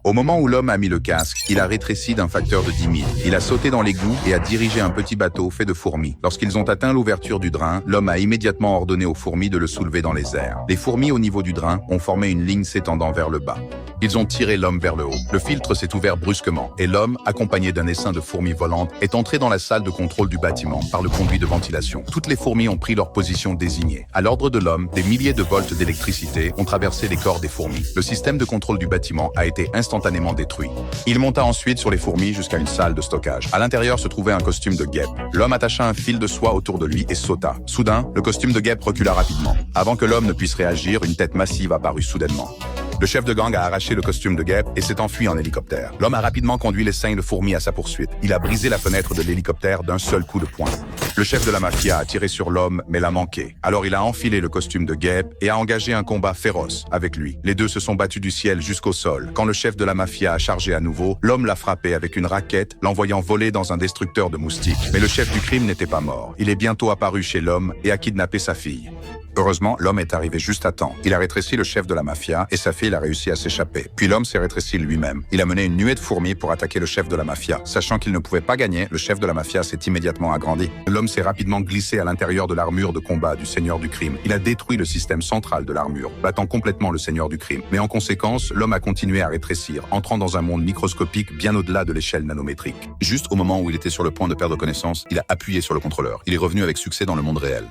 Au moment où l'homme a mis le casque, il a rétréci d'un facteur de 10 000. Il a sauté dans l'égout et a dirigé un petit bateau fait de fourmis. Lorsqu'ils ont atteint l'ouverture du drain, l'homme a immédiatement ordonné aux fourmis de le soulever dans les airs. Les fourmis au niveau du drain ont formé une ligne s'étendant vers le bas. Ils ont tiré l'homme vers le haut. Le filtre s'est ouvert brusquement et l'homme, accompagné d'un essaim de fourmis volantes, est entré dans la salle de contrôle du bâtiment par le conduit de ventilation. Toutes les fourmis ont pris leur position désignée. À l'ordre de l'homme, des milliers de volts d'électricité ont traversé les corps des fourmis. Le système de contrôle du bâtiment a été instantanément détruit. Il monta ensuite sur les fourmis jusqu'à une salle de stockage. À l'intérieur se trouvait un costume de guêpe. L'homme attacha un fil de soie autour de lui et sauta. Soudain, le costume de guêpe recula rapidement. Avant que l'homme ne puisse réagir, une tête massive apparut soudainement. Le chef de gang a arraché le costume de guêpe et s'est enfui en hélicoptère. L'homme a rapidement conduit l'essaim de fourmis à sa poursuite. Il a brisé la fenêtre de l'hélicoptère d'un seul coup de poing. Le chef de la mafia a tiré sur l'homme, mais l'a manqué. Alors il a enfilé le costume de guêpe et a engagé un combat féroce avec lui. Les deux se sont battus du ciel jusqu'au sol. Quand le chef de la mafia a chargé à nouveau, l'homme l'a frappé avec une raquette, l'envoyant voler dans un destructeur de moustiques. Mais le chef du crime n'était pas mort. Il est bientôt apparu chez l'homme et a kidnappé sa fille. Heureusement, l'homme est arrivé juste à temps. Il a rétréci le chef de la mafia et sa fille a réussi à s'échapper. Puis l'homme s'est rétréci lui-même. Il a mené une nuée de fourmis pour attaquer le chef de la mafia. Sachant qu'il ne pouvait pas gagner, le chef de la mafia s'est immédiatement agrandi. L'homme s'est rapidement glissé à l'intérieur de l'armure de combat du seigneur du crime. Il a détruit le système central de l'armure, battant complètement le seigneur du crime. Mais en conséquence, l'homme a continué à rétrécir, entrant dans un monde microscopique bien au-delà de l'échelle nanométrique. Juste au moment où il était sur le point de perdre connaissance, il a appuyé sur le contrôleur. Il est revenu avec succès dans le monde réel.